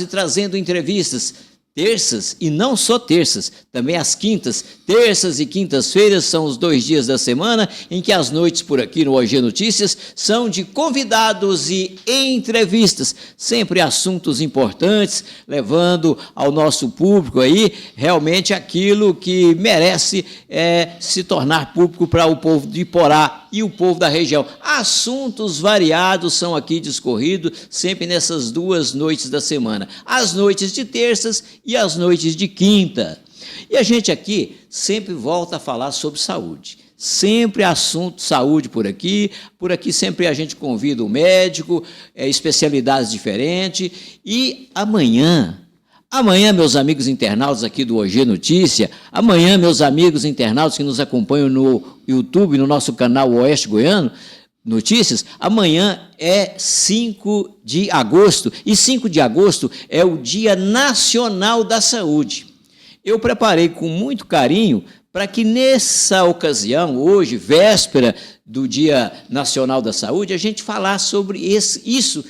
e trazendo entrevistas, terças e não só terças, também as quintas. Terças e quintas-feiras são os 2 dias da semana em que as noites por aqui no OG Notícias são de convidados e entrevistas, sempre assuntos importantes, levando ao nosso público aí realmente aquilo que merece se tornar público para o povo de Iporá e o povo da região. Assuntos variados são aqui discorridos sempre nessas 2 noites da semana, as noites de terças e as noites de quinta. E a gente aqui sempre volta a falar sobre saúde. Sempre assunto saúde por aqui sempre a gente convida o médico, especialidades diferentes. E amanhã, meus amigos internautas aqui do OG Notícia, amanhã, meus amigos internautas que nos acompanham no YouTube, no nosso canal Oeste Goiano Notícias, amanhã é 5 de agosto, e 5 de agosto é o Dia Nacional da Saúde. Eu preparei com muito carinho para que nessa ocasião, hoje, véspera do Dia Nacional da Saúde, a gente falasse sobre isso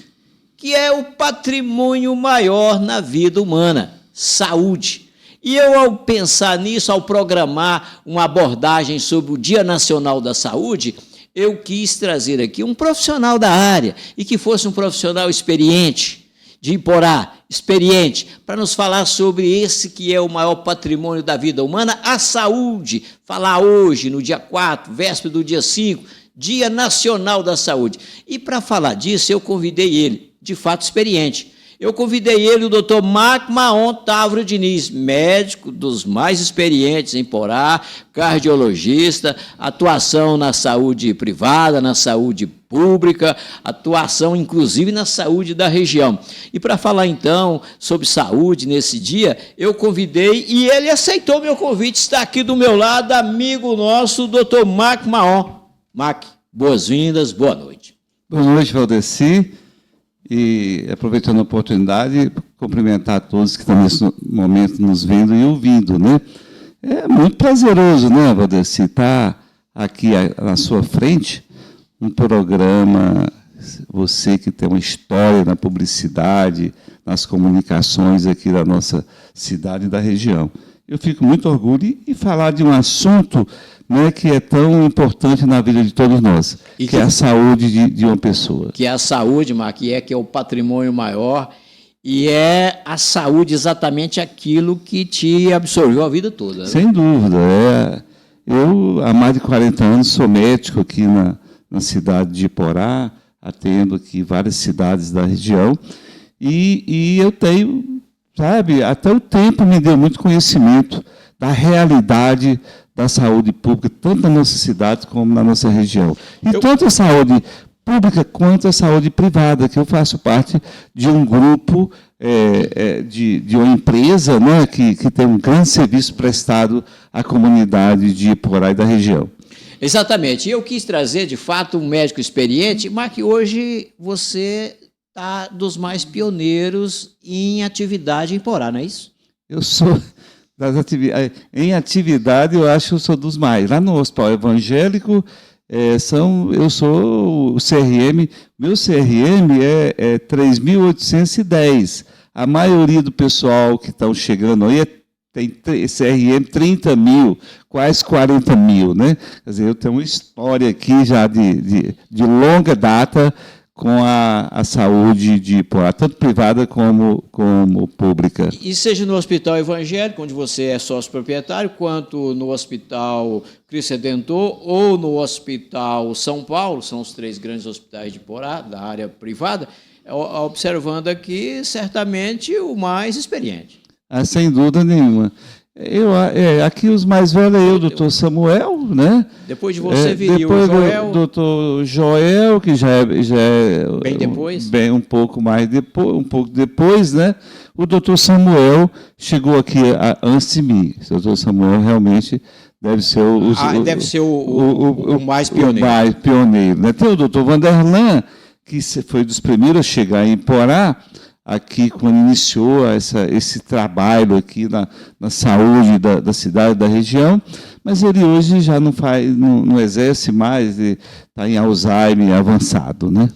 que é o patrimônio maior na vida humana, saúde. E eu, ao pensar nisso, ao programar uma abordagem sobre o Dia Nacional da Saúde, eu quis trazer aqui um profissional da área, e que fosse um profissional experiente, de Iporá, experiente, para nos falar sobre esse que é o maior patrimônio da vida humana, a saúde. Falar hoje, no dia 4, véspera do dia 5, Dia Nacional da Saúde. E para falar disso, eu convidei ele, de fato experiente. Eu convidei ele, o doutor Marco Maon Távora Diniz, médico dos mais experientes em Iporá, cardiologista, atuação na saúde privada, na saúde pública, atuação inclusive na saúde da região. E para falar então sobre saúde nesse dia, eu convidei e ele aceitou meu convite, está aqui do meu lado, amigo nosso, doutor Marco Maon. Marco, boas-vindas, boa noite. Boa noite, Valdeci. E, aproveitando a oportunidade, cumprimentar a todos que estão nesse momento nos vendo e ouvindo, né? É muito prazeroso, né, Valdeci, estar aqui na sua frente, um programa, você que tem uma história na publicidade, nas comunicações aqui da nossa cidade e da região. Eu fico muito orgulhoso e falar de um assunto, né, que é tão importante na vida de todos nós, que é a saúde de uma pessoa. Que é a saúde, Marco, que é o patrimônio maior, e é a saúde exatamente aquilo que te absorveu a vida toda. Né? Sem dúvida. Eu, há mais de 40 anos, sou médico aqui na cidade de Iporá, atendo aqui várias cidades da região, e eu tenho, sabe, até o tempo me deu muito conhecimento da realidade da saúde pública, tanto na nossa cidade como na nossa região. E tanto a saúde pública quanto a saúde privada, que eu faço parte de um grupo, de uma empresa, né, que tem um grande serviço prestado à comunidade de Iporá e da região. Exatamente. E eu quis trazer, de fato, um médico experiente, mas que hoje você está dos mais pioneiros em atividade em Iporá, não é isso? Eu sou... Em atividade, eu acho que eu sou dos mais. Lá no Hospital Evangélico, eu sou o CRM, meu CRM é 3.810. A maioria do pessoal que estão chegando aí tem CRM 30 mil, quase 40 mil. Né? Quer dizer, eu tenho uma história aqui já de longa data com a saúde de Iporá, tanto privada como pública. E seja no Hospital Evangélico, onde você é sócio proprietário, quanto no Hospital Cristo Redentor ou no Hospital São Paulo, são os 3 grandes hospitais de Iporá, da área privada, observando aqui, certamente, o mais experiente. Sem dúvida nenhuma. Aqui os mais velhos é eu, doutor Samuel, né? Depois de você viria o Joel. Doutor Joel, que já é bem depois? Um pouco depois, né? O doutor Samuel chegou aqui antes de mim. O doutor Samuel realmente deve ser o mais pioneiro. O mais pioneiro, né? Tem o doutor Vanderlan, que foi dos primeiros a chegar em Iporá, aqui quando iniciou esse trabalho aqui na saúde da cidade, da região, mas ele hoje já não exerce mais, está em Alzheimer avançado, né?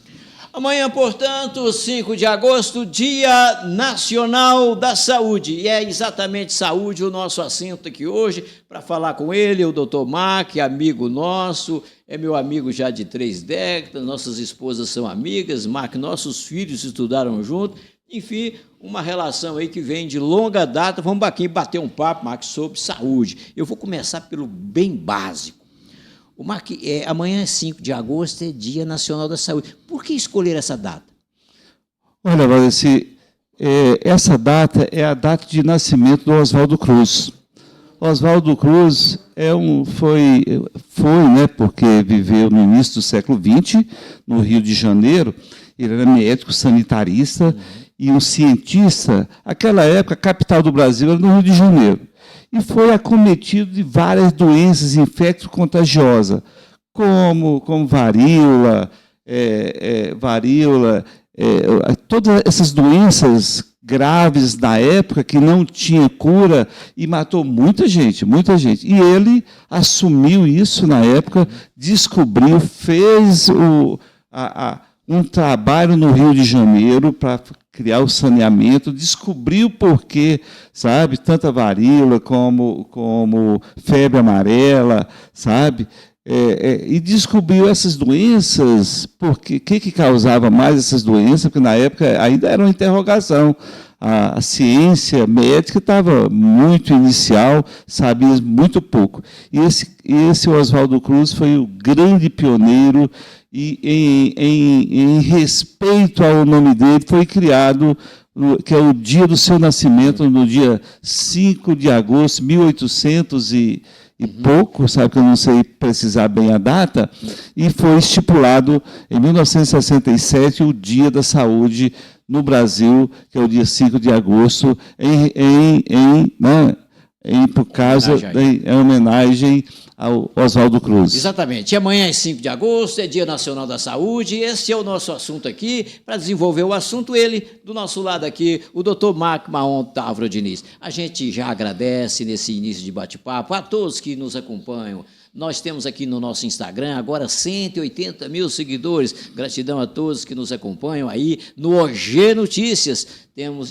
Amanhã, portanto, 5 de agosto, Dia Nacional da Saúde. E é exatamente saúde o nosso assunto aqui hoje, para falar com ele, o Dr. Mac, amigo nosso, é meu amigo já de 3 décadas, nossas esposas são amigas, Mac, nossos filhos estudaram juntos, enfim, uma relação aí que vem de longa data. Vamos aqui bater um papo, Mac, sobre saúde. Eu vou começar pelo bem básico. O Mark, amanhã, 5 de agosto, é Dia Nacional da Saúde. Por que escolher essa data? Olha, Valdeci, essa data é a data de nascimento do Oswaldo Cruz. Oswaldo Cruz foi, né, porque viveu no início do século XX, no Rio de Janeiro. Ele era médico sanitarista e um cientista. Naquela época, a capital do Brasil era no Rio de Janeiro. E foi acometido de várias doenças infecto-contagiosas, como varíola, todas essas doenças graves da época que não tinha cura e matou muita gente, muita gente. E ele assumiu isso na época, descobriu, fez um trabalho no Rio de Janeiro para criar o saneamento, descobriu por que, sabe, tanta varíola como febre amarela, sabe, e descobriu essas doenças, porque o que causava mais essas doenças, porque na época ainda era uma interrogação. A ciência médica estava muito inicial, sabia muito pouco. E esse Oswaldo Cruz foi o grande pioneiro, e em respeito ao nome dele, foi criado, que é o dia do seu nascimento, no dia 5 de agosto de 1800 e pouco, sabe que eu não sei precisar bem a data, e foi estipulado em 1967 o Dia da Saúde no Brasil, que é o dia 5 de agosto, por causa em homenagem ao Oswaldo Cruz. Exatamente. E amanhã é 5 de agosto, é Dia Nacional da Saúde, e esse é o nosso assunto aqui. Para desenvolver o assunto, ele, do nosso lado aqui, o Dr. Mac Mahon Távora Diniz. A gente já agradece nesse início de bate-papo a todos que nos acompanham. Nós temos aqui no nosso Instagram agora 180 mil seguidores. Gratidão a todos que nos acompanham aí no OG Notícias.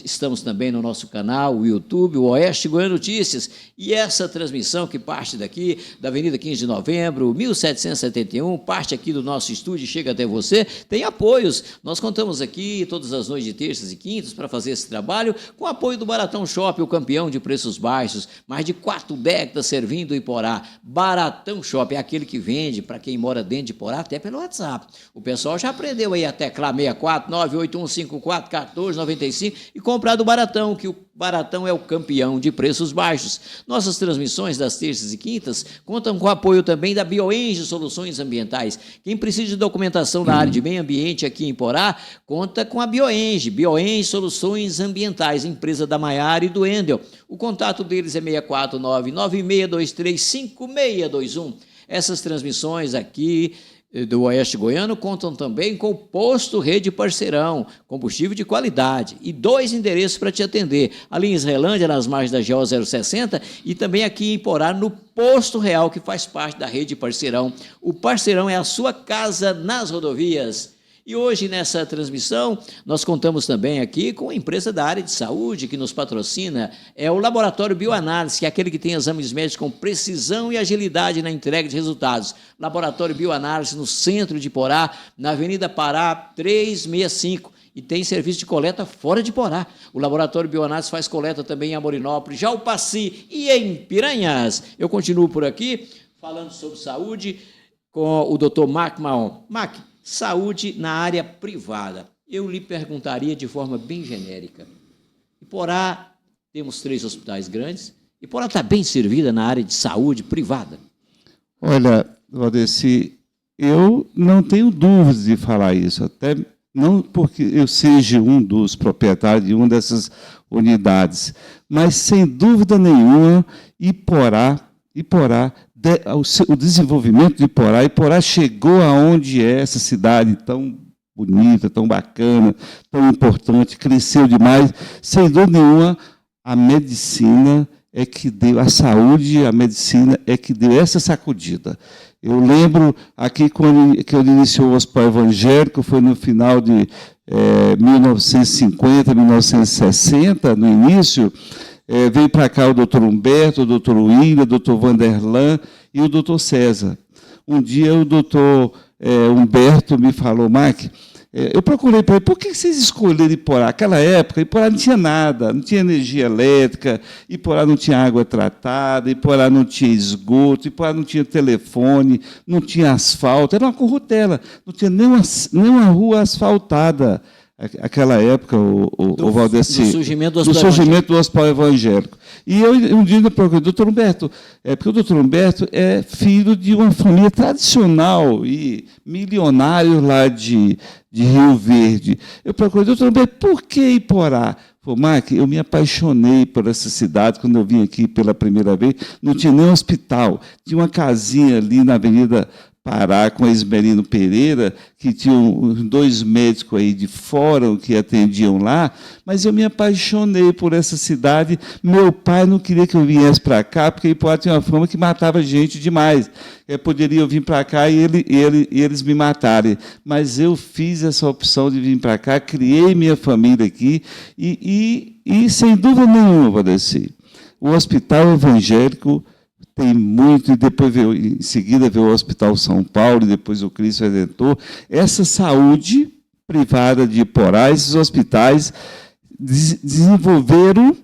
Estamos também no nosso canal, o YouTube, o Oeste Goiano Notícias. E essa transmissão que parte daqui, da Avenida 15 de Novembro, 1771, parte aqui do nosso estúdio e chega até você, tem apoios. Nós contamos aqui todas as noites de terças e quintas para fazer esse trabalho, com o apoio do Baratão Shopping, o campeão de preços baixos, mais de 4 décadas servindo Iporá. Baratão Shopping é aquele que vende para quem mora dentro de Iporá, até pelo WhatsApp. O pessoal já aprendeu aí a teclar 64 98154 1495 e comprar do Baratão, que o Baratão é o campeão de preços baixos. Nossas transmissões das terças e quintas contam com o apoio também da BioEnge Soluções Ambientais. Quem precisa de documentação na área de meio ambiente aqui em Iporá, conta com a BioEnge. BioEnge Soluções Ambientais, empresa da Maiara e do Endel. O contato deles é 649-9623-5621. Essas transmissões aqui do Oeste Goiano contam também com o Posto Rede Parceirão, combustível de qualidade, e 2 endereços para te atender, ali em Israelândia, nas margens da GO 060, e também aqui em Iporá, no Posto Real, que faz parte da Rede Parceirão. O Parceirão é a sua casa nas rodovias. E hoje, nessa transmissão, nós contamos também aqui com a empresa da área de saúde que nos patrocina, é o Laboratório Bioanálise, que é aquele que tem exames médicos com precisão e agilidade na entrega de resultados. Laboratório Bioanálise, no centro de Iporá, na Avenida Pará 365. E tem serviço de coleta fora de Iporá. O Laboratório Bioanálise faz coleta também em Amorinópolis, Jaupaci e em Piranhas. Eu continuo por aqui, falando sobre saúde, com o Dr. Mac Mahon. Mac, saúde na área privada. Eu lhe perguntaria de forma bem genérica. Iporá, temos 3 hospitais grandes. Iporá está bem servida na área de saúde privada? Olha, Valdeci, eu não tenho dúvidas de falar isso, até não porque eu seja um dos proprietários de uma dessas unidades, mas, sem dúvida nenhuma, o desenvolvimento de Iporá chegou aonde é essa cidade tão bonita, tão bacana, tão importante, cresceu demais. Sem dúvida nenhuma, a medicina é que deu, a saúde, a medicina é que deu essa sacudida. Eu lembro aqui quando que ele iniciou o Hospital Evangélico, foi no final de 1950, 1960, no início, veio para cá o doutor Humberto, o doutor William, o doutor Vanderlan e o doutor César. Um dia o doutor Humberto me falou, Mark, eu procurei para ele, por que vocês escolheram Iporá? Naquela época, Iporá não tinha nada, não tinha energia elétrica, Iporá não tinha água tratada, Iporá não tinha esgoto, Iporá não tinha telefone, não tinha asfalto, era uma currutela, não tinha nenhuma rua asfaltada. Aquela época, o Valdeci, do surgimento do Hospital Evangélico. E eu, um dia, eu procurei, doutor Humberto, porque o doutor Humberto é filho de uma família tradicional e milionário lá de Rio Verde. Eu procurei, doutor Humberto, por que Iporá? Falei, Mark, eu me apaixonei por essa cidade quando eu vim aqui pela primeira vez. Não tinha nem hospital, tinha uma casinha ali na Avenida Pará com a Esmerino Pereira, que tinham 2 médicos aí de fora que atendiam lá, mas eu me apaixonei por essa cidade. Meu pai não queria que eu viesse para cá, porque Iporá tinha uma fama que matava gente demais. Eu poderia vir para cá e eles me matarem. Mas eu fiz essa opção de vir para cá, criei minha família aqui, e sem dúvida nenhuma, Valdeci, o Hospital Evangélico tem muito, e depois veio, em seguida veio o Hospital São Paulo, e depois o Cristo Redentor. Essa saúde privada de Iporá, esses hospitais desenvolveram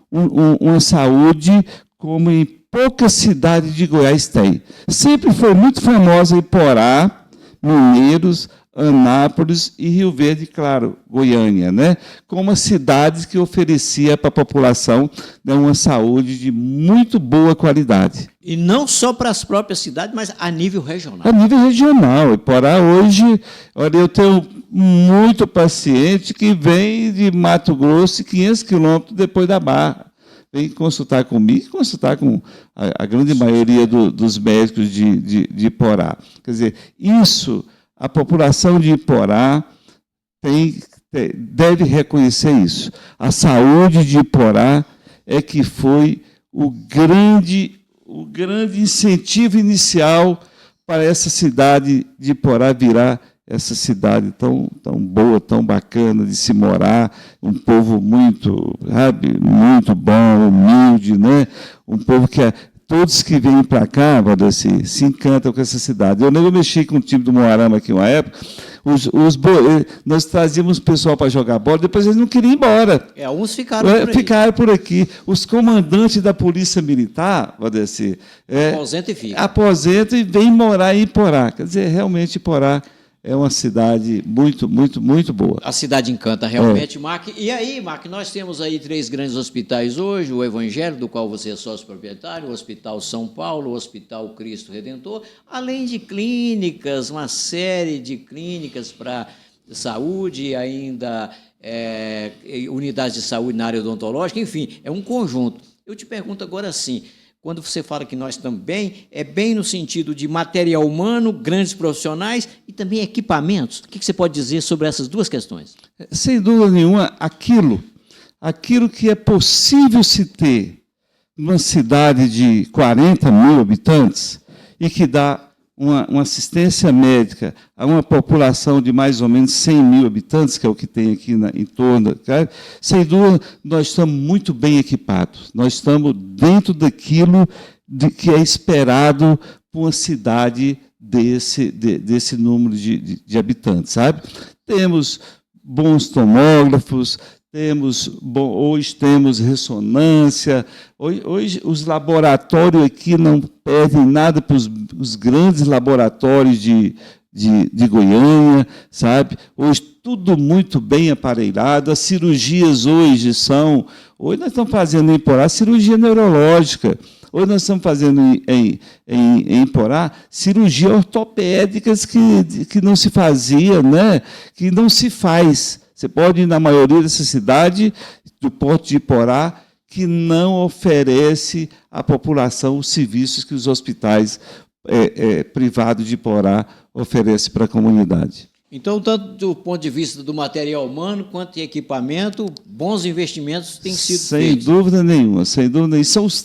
uma saúde como em poucas cidades de Goiás tem. Sempre foi muito famosa Iporá, Mineiros, Anápolis e Rio Verde, claro, Goiânia, né? Como cidades que oferecia para a população, né, uma saúde de muito boa qualidade. E não só para as próprias cidades, mas a nível regional. A nível regional. Iporá hoje, olha, eu tenho muito paciente que vem de Mato Grosso, 500 quilômetros depois da Barra. Vem consultar comigo e consultar com a grande maioria dos médicos de Iporá. Quer dizer, isso, a população de Iporá deve reconhecer isso. A saúde de Iporá é que foi o grande incentivo inicial para essa cidade de Iporá virar essa cidade tão boa, tão bacana de se morar, um povo muito, sabe, muito bom, humilde, né? Um povo que todos que vêm para cá, Valdeci, se encantam com essa cidade. Eu lembro, eu mexi com o time do Moarama aqui uma época, nós trazíamos o pessoal para jogar bola, depois eles não queriam ir embora. Uns ficaram por aí. Ficaram por aqui. Os comandantes da Polícia Militar, Valdeci, aposenta e vem morar em Iporá. Quer dizer, realmente Iporá é uma cidade muito, muito, muito boa. A cidade encanta realmente, Mark. E aí, Mark, nós temos aí 3 grandes hospitais hoje, o Evangelho, do qual você é sócio proprietário, o Hospital São Paulo, o Hospital Cristo Redentor, além de clínicas, uma série de clínicas para saúde, ainda unidades de saúde na área odontológica, enfim, é um conjunto. Eu te pergunto agora assim, quando você fala que nós também, é bem no sentido de material humano, grandes profissionais e também equipamentos. O que você pode dizer sobre essas 2 questões? Sem dúvida nenhuma, aquilo que é possível se ter numa cidade de 40 mil habitantes e que dá uma assistência médica a uma população de mais ou menos 100 mil habitantes, que é o que tem aqui em torno, cara, sem dúvida, nós estamos muito bem equipados. Nós estamos dentro daquilo que é esperado por uma cidade desse número de habitantes, sabe? Temos bons tomógrafos, hoje temos ressonância, hoje os laboratórios aqui não perdem nada para os grandes laboratórios de Goiânia, sabe? Hoje tudo muito bem aparelhado, as cirurgias hoje nós estamos fazendo em Iporá cirurgia neurológica, hoje nós estamos fazendo em Iporá cirurgia ortopédicas que não se fazia, né? Que não se faz. Você pode ir na maioria dessa cidade, do Porto de Iporá, que não oferece à população os serviços que os hospitais privados de Iporá oferecem para a comunidade. Então, tanto do ponto de vista do material humano quanto de equipamento, bons investimentos têm sido feitos. Sem dúvida nenhuma, sem dúvida nenhuma. São os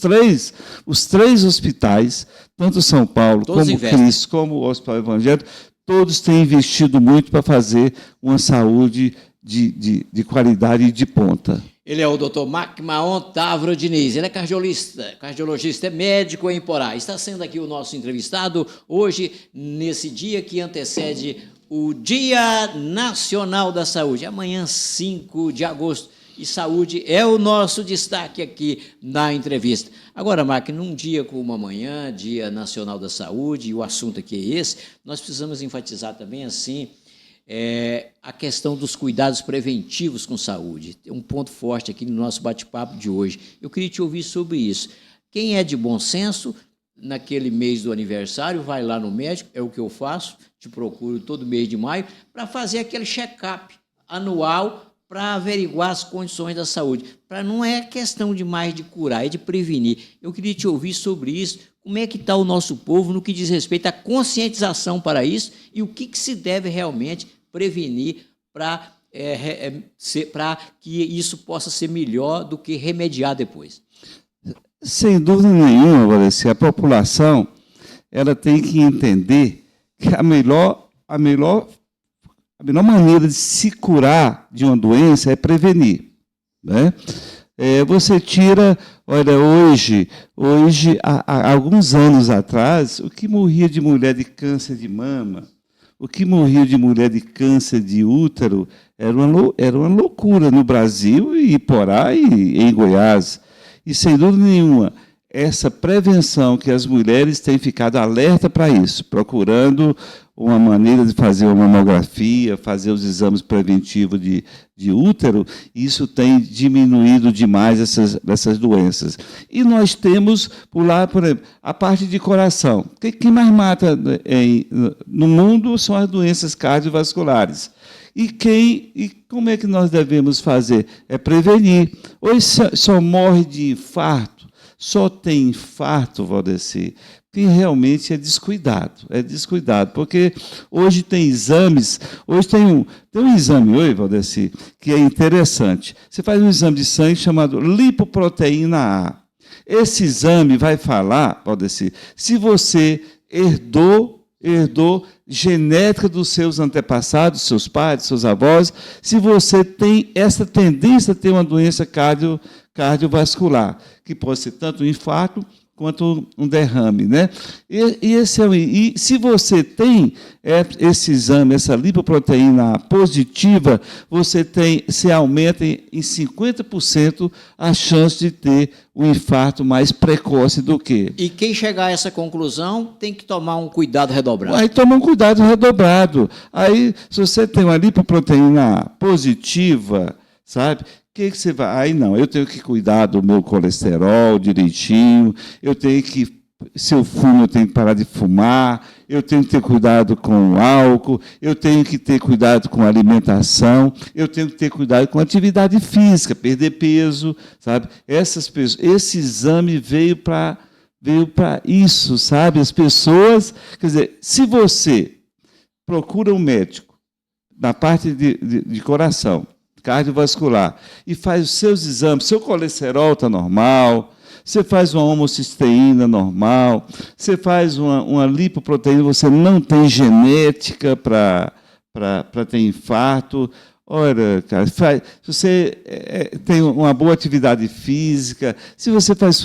três hospitais, tanto São Paulo, Todos como investem. Cristo, como o Hospital Evangélico, todos têm investido muito para fazer uma saúde de qualidade e de ponta. Ele é o Dr. Macmaon Távora Diniz, ele é cardiologista, é médico em Porá. Está sendo aqui o nosso entrevistado hoje, nesse dia que antecede o Dia Nacional da Saúde, amanhã 5 de agosto. E saúde é o nosso destaque aqui na entrevista. Agora, Mac, num dia como amanhã, Dia Nacional da Saúde, e o assunto aqui é esse, nós precisamos enfatizar também, assim, a questão dos cuidados preventivos com saúde. Tem um ponto forte aqui no nosso bate-papo de hoje. Eu queria te ouvir sobre isso. Quem é de bom senso, naquele mês do aniversário, vai lá no médico, é o que eu faço, te procuro todo mês de maio, para fazer aquele check-up anual para averiguar as condições da saúde. Não é questão de mais de curar, é de prevenir. Eu queria te ouvir sobre isso. Como é que está o nosso povo no que diz respeito à conscientização para isso e o que se deve realmente prevenir para que isso possa ser melhor do que remediar depois? Sem dúvida nenhuma, Valdeci, a população ela tem que entender que a melhor maneira de se curar de uma doença é prevenir, né? Você tira, olha, hoje há alguns anos atrás, o que morria de mulher de câncer de mama, o que morria de mulher de câncer de útero, era uma loucura no Brasil e Porá e em Goiás. E, sem dúvida nenhuma, essa prevenção que as mulheres têm ficado alerta para isso, procurando uma maneira de fazer uma mamografia, fazer os exames preventivos de útero, isso tem diminuído demais essas doenças. E nós temos, por exemplo, a parte de coração. O que mais mata no mundo são as doenças cardiovasculares. E como é que nós devemos fazer? É prevenir. Hoje só morre de infarto, só tem infarto, Valdeci, quem realmente é descuidado, porque hoje tem exames, tem um exame hoje, Valdeci, que é interessante. Você faz um exame de sangue chamado lipoproteína A. Esse exame vai falar, Valdeci, se você herdou genética dos seus antepassados, seus pais, seus avós, se você tem essa tendência a ter uma doença cardiovascular, que pode ser tanto um infarto quanto um derrame, né? E se você tem esse exame, essa lipoproteína positiva, você aumenta em 50% a chance de ter um infarto mais precoce do que. E quem chegar a essa conclusão tem que tomar um cuidado redobrado. Aí toma um cuidado redobrado. Aí, se você tem uma lipoproteína positiva, sabe? O que você vai? Aí não, eu tenho que cuidar do meu colesterol direitinho, se eu fumo, eu tenho que parar de fumar, eu tenho que ter cuidado com o álcool, eu tenho que ter cuidado com a alimentação, eu tenho que ter cuidado com a atividade física, perder peso, sabe? Esse exame veio para isso, sabe? As pessoas, quer dizer, se você procura um médico na parte de coração, cardiovascular, e faz os seus exames, seu colesterol está normal, você faz uma homocisteína normal, você faz uma lipoproteína, você não tem genética para ter infarto. Olha, cara, se você tem uma boa atividade física, se você faz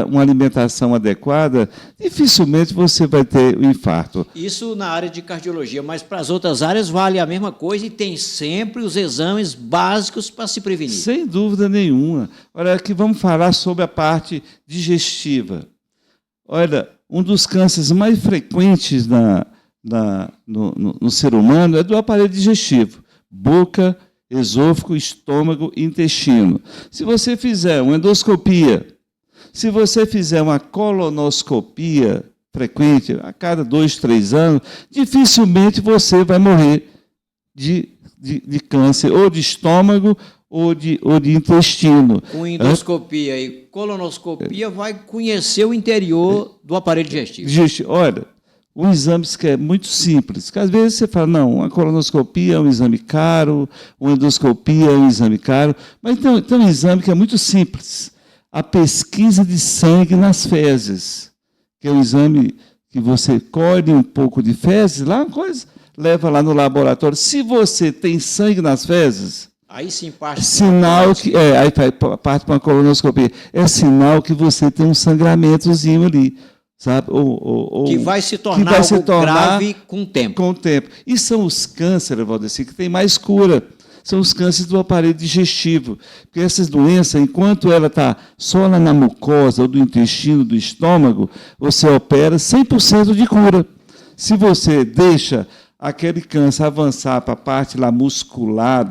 uma alimentação adequada, dificilmente você vai ter o infarto. Isso na área de cardiologia, mas para as outras áreas vale a mesma coisa e tem sempre os exames básicos para se prevenir. Sem dúvida nenhuma. Olha, aqui vamos falar sobre a parte digestiva. Olha, um dos cânceres mais frequentes no ser humano é do aparelho digestivo. Boca, esôfago, estômago e intestino. Se você fizer uma endoscopia, se você fizer uma colonoscopia frequente, a cada 2, 3 anos, dificilmente você vai morrer de câncer, ou de estômago, ou de intestino. Com endoscopia e colonoscopia vai conhecer o interior do aparelho digestivo. Olha, um exame que é muito simples, que às vezes você fala, não, uma colonoscopia é um exame caro, uma endoscopia é um exame caro, mas tem um exame que é muito simples, a pesquisa de sangue nas fezes, que é um exame que você colhe um pouco de fezes, lá uma coisa, leva lá no laboratório. Se você tem sangue nas fezes, aí sim parte sinal que aí parte para uma colonoscopia, é sinal que você tem um sangramentozinho ali, sabe? Que vai se tornar algo grave com o tempo. Com o tempo. E são os cânceres, Valdeci, que tem mais cura. São os cânceres do aparelho digestivo. Porque essas doenças, enquanto ela está só na mucosa ou do intestino, do estômago, você opera 100% de cura. Se você deixa aquele câncer avançar para a parte lá muscular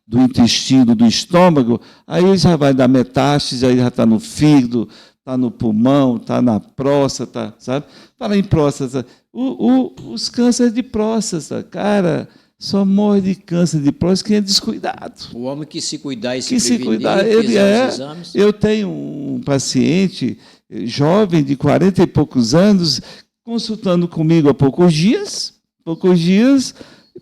do intestino, do estômago, aí já vai dar metástase, aí já está no fígado, está no pulmão, está na próstata, sabe? Fala em próstata. Os cânceres de próstata, cara, só morre de câncer de próstata quem é descuidado. O homem que se cuidar e que se cuidar, ele é. Eu tenho um paciente jovem de 40 e poucos anos consultando comigo há poucos dias,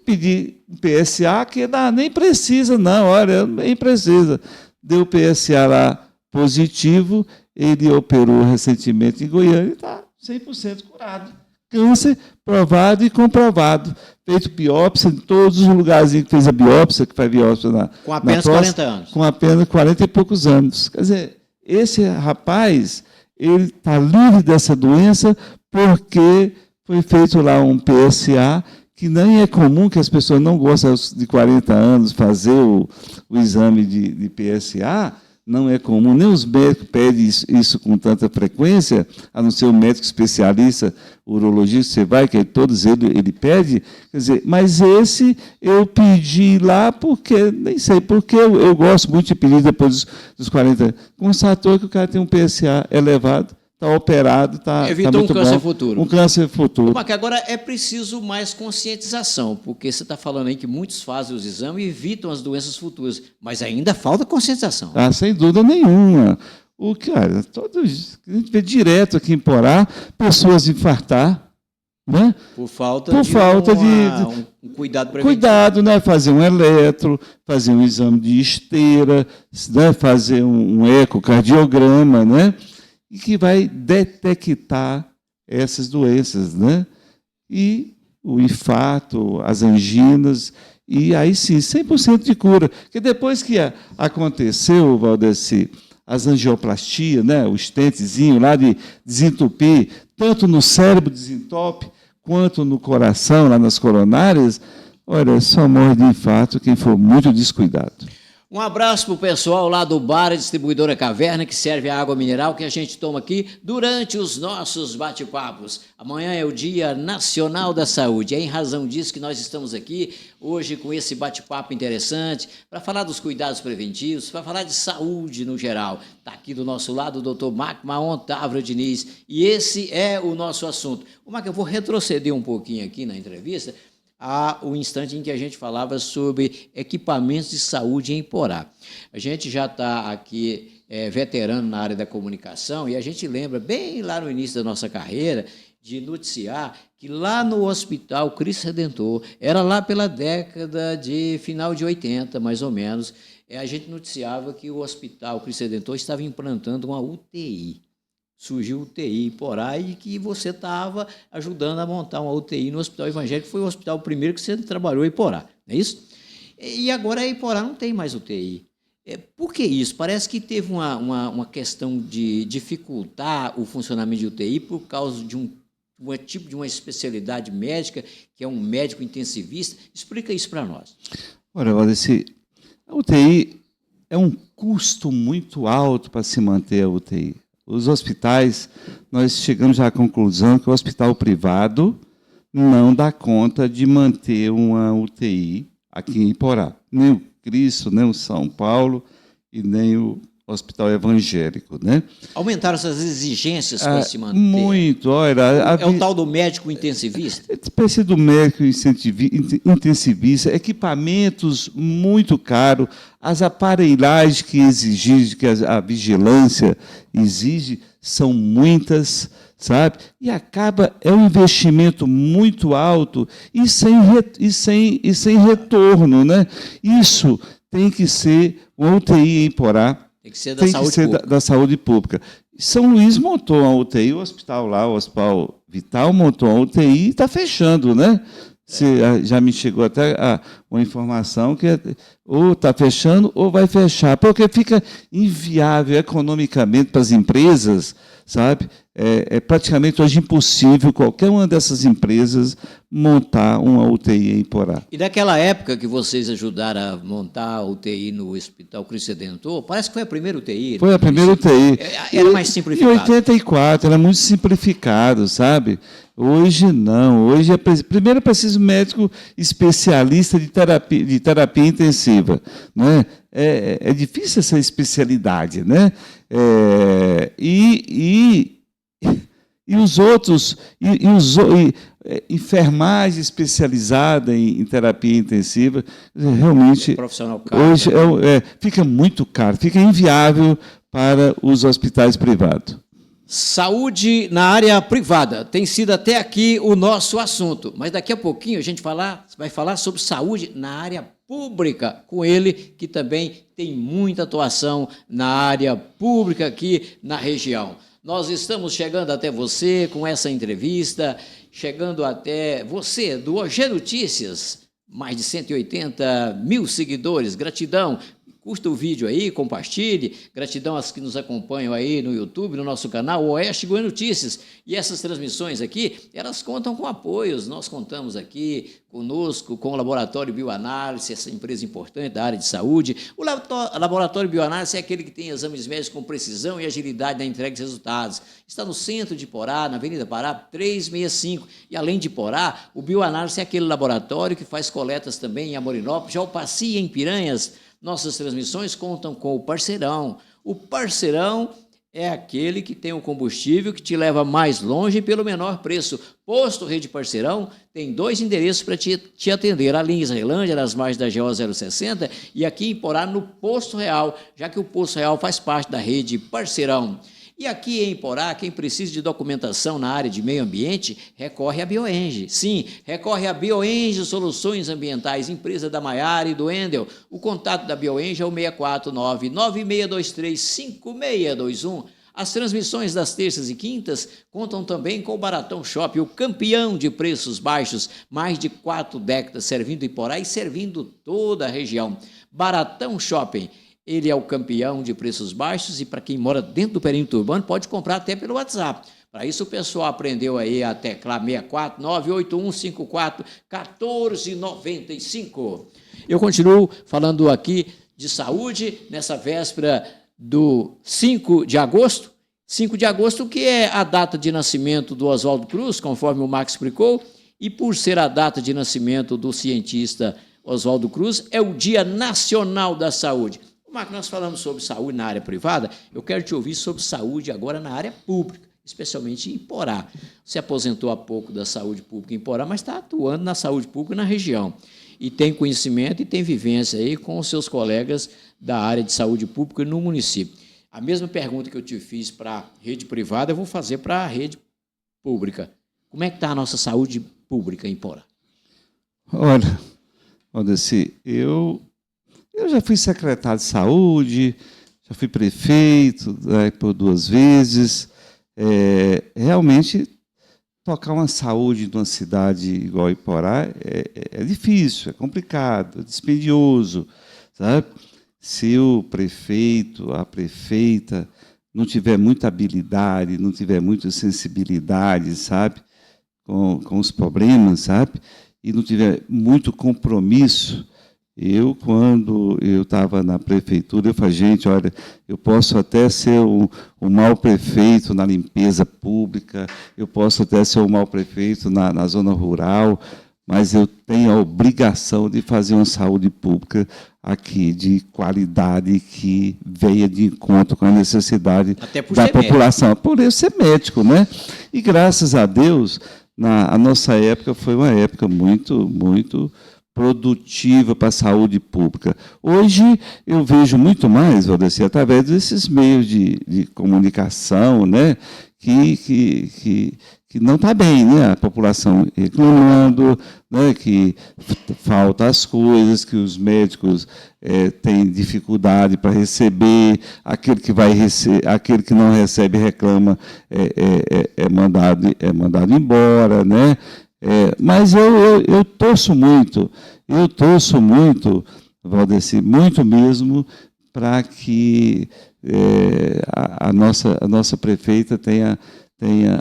pedi um PSA que nem precisa, não, olha, nem precisa. Deu PSA lá positivo, ele operou recentemente em Goiânia e está 100% curado. Câncer provado e comprovado. Feito biópsia em todos os lugares que fez a biópsia, que faz biópsia com apenas 40 anos. Com apenas 40 e poucos anos. Quer dizer, esse rapaz, ele está livre dessa doença porque foi feito lá um PSA, que nem é comum, que as pessoas não gostam de 40 anos fazer o exame de PSA, não é comum, nem os médicos pedem isso com tanta frequência, a não ser o médico especialista, o urologista, você vai, que todos ele pede, quer dizer, mas esse eu pedi lá porque, nem sei, porque eu gosto muito de pedir depois dos 40 anos. Constatou que o cara tem um PSA elevado, está operado, está muito bom. Câncer futuro. Um câncer futuro. Mas que agora é preciso mais conscientização, porque você está falando aí que muitos fazem os exames e evitam as doenças futuras, mas ainda falta conscientização. Ah, sem dúvida nenhuma. Cara, a gente vê direto aqui em Porá pessoas infartar, né? Por falta de um cuidado preventivo. Cuidado, né? Fazer um eletro, fazer um exame de esteira, né? Fazer um ecocardiograma, né? E que vai detectar essas doenças, né? E o infarto, as anginas, e aí sim, 100% de cura. Porque depois que aconteceu, Valdeci, as angioplastias, né? O stentezinho lá de desentupir, tanto no cérebro desentope, quanto no coração, lá nas coronárias, olha, só morre de infarto quem for muito descuidado. Um abraço para o pessoal lá do bar Distribuidora Caverna, que serve a água mineral que a gente toma aqui durante os nossos bate-papos. Amanhã é o Dia Nacional da Saúde. É em razão disso que nós estamos aqui hoje com esse bate-papo interessante para falar dos cuidados preventivos, para falar de saúde no geral. Está aqui do nosso lado o doutor Marco Maon Távora Diniz e esse é o nosso assunto. Marco, eu vou retroceder um pouquinho aqui na entrevista o instante em que a gente falava sobre equipamentos de saúde em Porá. A gente já está aqui veterano na área da comunicação e a gente lembra, bem lá no início da nossa carreira, de noticiar que lá no Hospital Cristo Redentor, era lá pela década de final de 80, mais ou menos, a gente noticiava que o Hospital Cristo Redentor estava implantando uma UTI. Surgiu UTI em Porá e que você estava ajudando a montar uma UTI no Hospital Evangélico, que foi o hospital primeiro que você trabalhou em Porá, não é isso? E agora em Porá não tem mais UTI. Por que isso? Parece que teve uma questão de dificultar o funcionamento de UTI por causa de um tipo de uma especialidade médica, que é um médico intensivista. Explica isso para nós. Olha, a UTI é um custo muito alto para se manter a UTI. Os hospitais, nós chegamos à conclusão que o hospital privado não dá conta de manter uma UTI aqui em Porá. Nem o Cristo, nem o São Paulo e nem o hospital evangélico, né? Aumentaram essas exigências para se manter? Muito. Olha, é o tal do médico intensivista? Espécie do médico intensivista, equipamentos muito caros, as aparelhagens que exigem, que a vigilância exige, são muitas, sabe? E é um investimento muito alto e sem retorno, né? Isso tem que ser uma UTI em Porá. Tem que ser da saúde pública. São Luís montou uma UTI, o hospital lá, o Hospital Vital montou uma UTI e está fechando, né? Já me chegou até uma informação que ou está fechando ou vai fechar, porque fica inviável economicamente para as empresas, sabe? É praticamente hoje impossível qualquer uma dessas empresas montar uma UTI em Porá. E daquela época que vocês ajudaram a montar a UTI no Hospital Cristo Redentor, parece que foi a primeira UTI. Foi a primeira UTI. Era mais simplificado. Em 84, era muito simplificado, sabe? Hoje não. Hoje primeiro é preciso médico especialista de terapia intensiva, né? É difícil essa especialidade, né? E os outros, enfermagem especializada em terapia intensiva, realmente profissional caro, hoje fica muito caro, fica inviável para os hospitais privados. Saúde na área privada tem sido até aqui o nosso assunto, mas daqui a pouquinho a gente vai falar sobre saúde na área pública, com ele que também tem muita atuação na área pública aqui na região. Nós estamos chegando até você com essa entrevista, chegando até você do OG Notícias, mais de 180 mil seguidores, gratidão. Curta o vídeo aí, compartilhe. Gratidão às que nos acompanham aí no YouTube, no nosso canal Oeste Goiânia Notícias. E essas transmissões aqui, elas contam com apoios. Nós contamos aqui conosco, com o Laboratório Bioanálise, essa empresa importante da área de saúde. O Laboratório Bioanálise é aquele que tem exames médicos com precisão e agilidade na entrega de resultados. Está no centro de Porá, na Avenida Pará, 365. E além de Porá, o Bioanálise é aquele laboratório que faz coletas também em Amorinópolis, Jalpaci e em Piranhas. Nossas transmissões contam com o Parceirão. O Parceirão é aquele que tem o combustível que te leva mais longe pelo menor preço. Posto Rede Parceirão tem 2 endereços para te atender. Ali em Israelândia, nas margens da GO 060, e aqui em Porá, no Posto Real, já que o Posto Real faz parte da Rede Parceirão. E aqui em Porá, quem precisa de documentação na área de meio ambiente, recorre à Bioenge. Sim, recorre à Bioenge Soluções Ambientais, empresa da Maiara e do Endel. O contato da Bioenge é o 649-9623-5621. As transmissões das terças e quintas contam também com o Baratão Shopping, o campeão de preços baixos, mais de 4 décadas servindo em Porá e servindo toda a região. Baratão Shopping. Ele é o campeão de preços baixos e para quem mora dentro do perímetro urbano pode comprar até pelo WhatsApp. Para isso o pessoal aprendeu aí a teclar 64981541495. Eu continuo falando aqui de saúde nessa véspera do 5 de agosto. 5 de agosto, que é a data de nascimento do Oswaldo Cruz, conforme o Max explicou, e por ser a data de nascimento do cientista Oswaldo Cruz, é o Dia Nacional da Saúde. Marco, nós falamos sobre saúde na área privada, eu quero te ouvir sobre saúde agora na área pública, especialmente em Porá. Você aposentou há pouco da saúde pública em Porá, mas está atuando na saúde pública na região. E tem conhecimento e tem vivência aí com os seus colegas da área de saúde pública no município. A mesma pergunta que eu te fiz para a rede privada, eu vou fazer para a rede pública. Como é que está a nossa saúde pública em Porá? Olha, Valdeci, eu já fui secretário de saúde, já fui prefeito por 2 vezes. Realmente, tocar uma saúde numa cidade igual Iporá é difícil, é complicado, é dispendioso, sabe? Se o prefeito, a prefeita, não tiver muita habilidade, não tiver muita sensibilidade, sabe, com os problemas, sabe, e não tiver muito compromisso. Quando eu estava na prefeitura, eu falei, gente, olha, eu posso até ser um mau prefeito na limpeza pública, eu posso até ser um mau prefeito na zona rural, mas eu tenho a obrigação de fazer uma saúde pública aqui de qualidade que venha de encontro com a necessidade da população. Médico. Por eu ser médico, né? E graças a Deus, a nossa época foi uma época muito produtiva para a saúde pública. Hoje eu vejo muito mais, Valdeci, através desses meios de comunicação, né, que não está bem, né? A população reclamando, né, que falta as coisas, que os médicos têm dificuldade para receber, aquele que não recebe reclama, é mandado embora, né? Mas eu torço muito, Valdeci, muito mesmo, para que a nossa prefeita tenha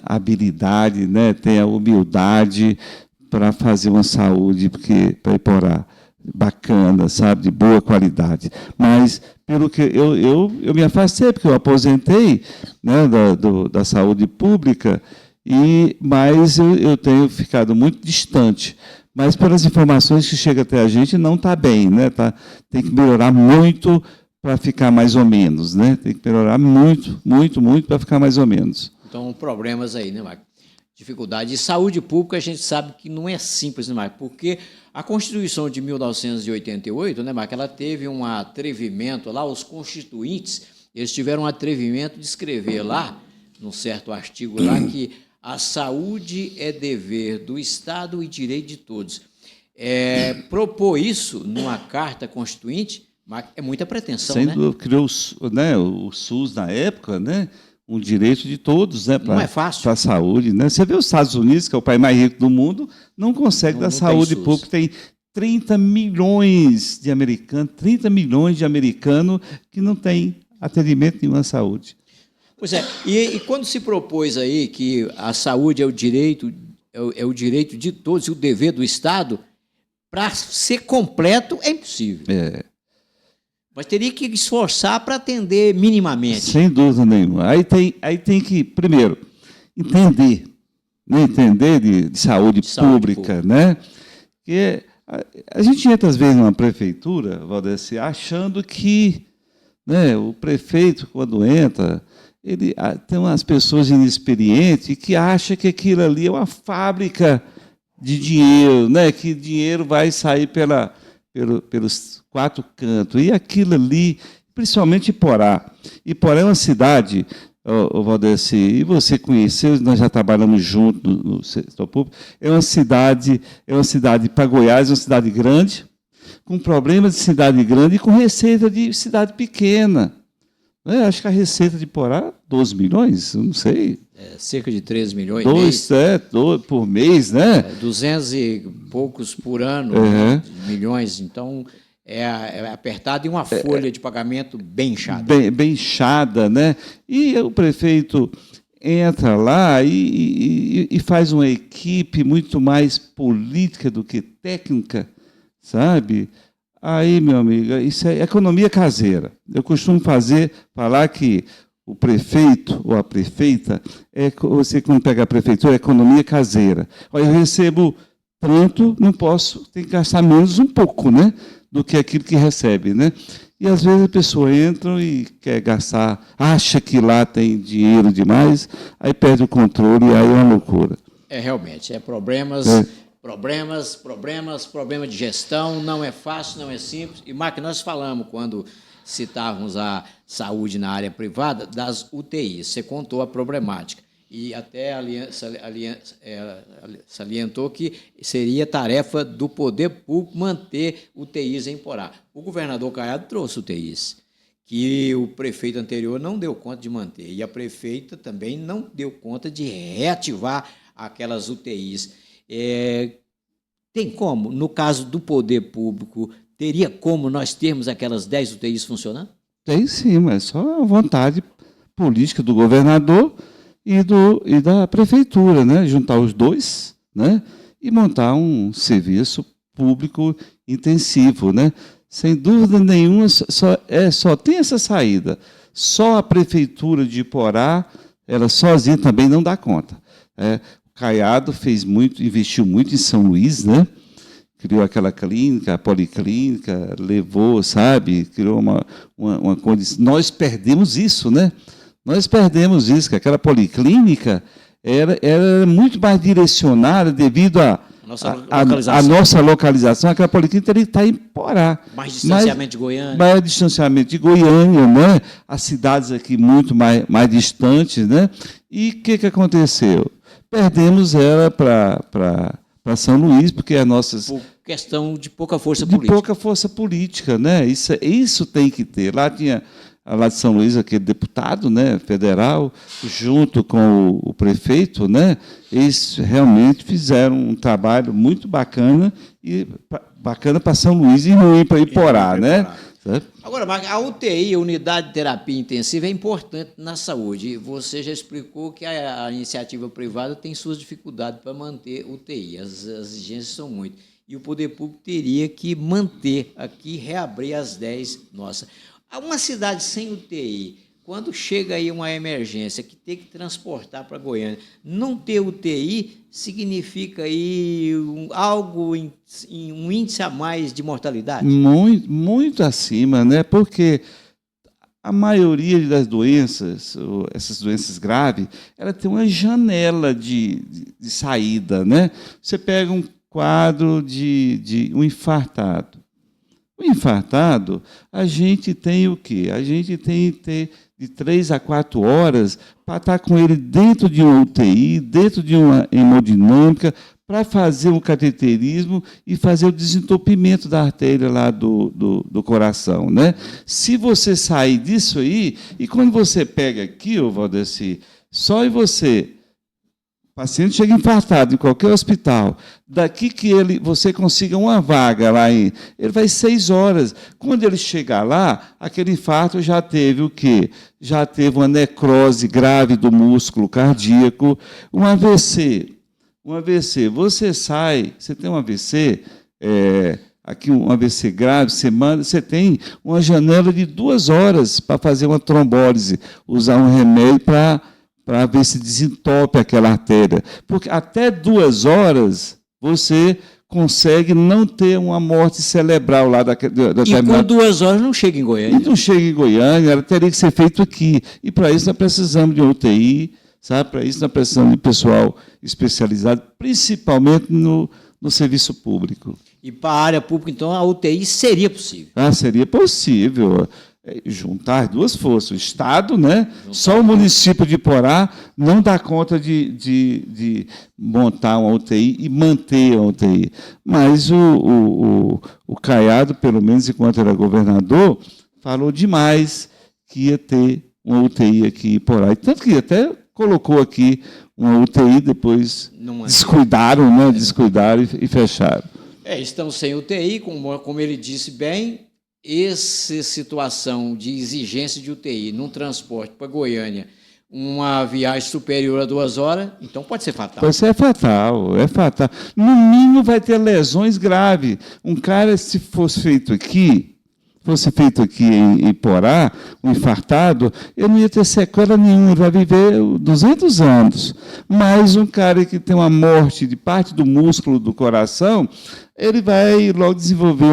habilidade, né, tenha humildade para fazer uma saúde para Iporá bacana, sabe, de boa qualidade. Mas, pelo que eu me afastei, porque eu aposentei, né, da saúde pública, mas eu tenho ficado muito distante. Mas, pelas informações que chegam até a gente, não está bem, né? Tem que melhorar muito para ficar mais ou menos, né? Tem que melhorar muito para ficar mais ou menos. Então, problemas aí, né, Marco? Dificuldade. E saúde pública, a gente sabe que não é simples, né, Marco? Porque a Constituição de 1988, né, Marco, ela teve um atrevimento lá, os constituintes, eles tiveram um atrevimento de escrever lá, num certo artigo lá, que a saúde é dever do Estado e direito de todos. Propor isso numa carta constituinte é muita pretensão, né? Criou o SUS na época, né? Um direito de todos, né? Não é fácil. Para a saúde, né? Você vê os Estados Unidos, que é o país mais rico do mundo, não consegue dar saúde pública. Tem 30 milhões de americanos que não têm atendimento nenhum à saúde. Pois é, e quando se propôs aí que a saúde é o direito de todos e o dever do Estado, para ser completo é impossível. Mas teria que esforçar para atender minimamente. Sem dúvida nenhuma. Aí tem que, primeiro, entender de saúde pública, né? Porque a gente entra, às vezes, numa prefeitura, Valdeci, achando que, né, o prefeito, quando entra, ele tem umas pessoas inexperientes que acham que aquilo ali é uma fábrica de dinheiro, né? Que dinheiro vai sair pelos quatro cantos. E aquilo ali, principalmente Iporá. Iporá é uma cidade, Valdeci, e você conheceu, nós já trabalhamos juntos no setor público, é uma cidade para Goiás, é uma cidade grande, com problemas de cidade grande e com receita de cidade pequena. Acho que a receita de Iporá, 12 milhões, eu não sei. Cerca de 13 milhões por mês, né? 200 e poucos por ano, milhões. Então, é apertado e uma folha de pagamento bem inchada. Bem inchada, né? E o prefeito entra lá e faz uma equipe muito mais política do que técnica, sabe? Aí, meu amigo, isso é economia caseira. Eu costumo falar que o prefeito ou a prefeita, você quando pega a prefeitura, é economia caseira. Eu recebo tanto, não posso, tem que gastar menos um pouco, né, do que aquilo que recebe, né? E às vezes a pessoa entra e quer gastar, acha que lá tem dinheiro demais, aí perde o controle e aí é uma loucura. Realmente, problema de gestão, não é fácil, não é simples. E, Marco, nós falamos, quando citávamos a saúde na área privada, das UTIs. Você contou a problemática. E até salientou que seria tarefa do poder público manter UTIs em Iporá. O governador Caiado trouxe UTIs, que o prefeito anterior não deu conta de manter. E a prefeita também não deu conta de reativar aquelas UTIs. Tem como, no caso do poder público, teria como nós termos aquelas 10 UTIs funcionando? Tem sim, mas só a vontade política do governador e da prefeitura, né? Juntar os dois, né? E montar um serviço público intensivo, né? Sem dúvida nenhuma, só tem essa saída. Só a prefeitura de Iporá, ela sozinha também não dá conta. Caiado investiu muito em São Luís, né? Criou aquela clínica, a policlínica, levou, sabe? Criou uma condição. Nós perdemos isso, né? Nós perdemos isso, que aquela policlínica era muito mais direcionada devido a nossa localização. Aquela policlínica teria que estar em Porá. Mais distanciamento de Goiânia. Mais distanciamento de Goiânia, né? As cidades aqui muito mais distantes, né? E o que aconteceu? Perdemos ela para São Luís, porque as nossas... Por questão de pouca força política. De pouca força política, né? Isso tem que ter. Lá de São Luís, aquele deputado, né, federal, junto com o prefeito, né? Eles realmente fizeram um trabalho muito bacana para São Luís e ruim para Iporá, né? Agora, Marcos, a UTI, a Unidade de Terapia Intensiva, é importante na saúde. Você já explicou que a iniciativa privada tem suas dificuldades para manter UTI, as exigências são muitas. E o poder público teria que manter aqui, reabrir às 10. Nossa, uma cidade sem UTI, quando chega aí uma emergência que tem que transportar para Goiânia, não ter UTI significa aí um índice a mais de mortalidade? Muito, muito acima, né? Porque a maioria das doenças, essas doenças graves, ela tem uma janela de saída, né? Você pega um quadro de um infartado. O infartado, a gente tem o quê? A gente tem que ter de 3 a 4 horas para estar com ele dentro de uma UTI, dentro de uma hemodinâmica, para fazer um cateterismo e fazer o desentupimento da artéria lá do coração, né? Se você sair disso aí, e quando você pega aqui, Valdeci, só você... O paciente chega infartado em qualquer hospital, daqui que você consiga uma vaga lá, ele vai 6 horas. Quando ele chegar lá, aquele infarto já teve o quê? Já teve uma necrose grave do músculo cardíaco, um AVC. Um AVC, você tem um AVC, aqui um AVC grave, você tem uma janela de 2 horas para fazer uma trombólise, usar um remédio para ver se desentope aquela artéria. Porque até 2 horas você consegue não ter uma morte cerebral lá da E com 2 horas não chega em Goiânia. E não chega em Goiânia, ela teria que ser feito aqui. E para isso nós precisamos de UTI, sabe? Para isso nós precisamos de pessoal especializado, principalmente no serviço público. E para a área pública, então, a UTI seria possível? Seria possível. Juntar 2 forças. O Estado, né? Só o município de Iporá não dá conta de montar uma UTI e manter a UTI. Mas o Caiado, pelo menos enquanto era governador, falou demais que ia ter uma UTI aqui em Iporá. E tanto que até colocou aqui uma UTI, depois descuidaram, né? Descuidaram e fecharam. Estamos sem UTI, como ele disse bem. Essa situação de exigência de UTI num transporte para Goiânia, uma viagem superior a 2 horas, então pode ser fatal. Pode ser fatal, é fatal. No mínimo vai ter lesões graves. Um cara, se fosse feito aqui em Iporá, um infartado, ele não ia ter sequela nenhuma, ele vai viver 200 anos. Mas um cara que tem uma morte de parte do músculo do coração, ele vai logo desenvolver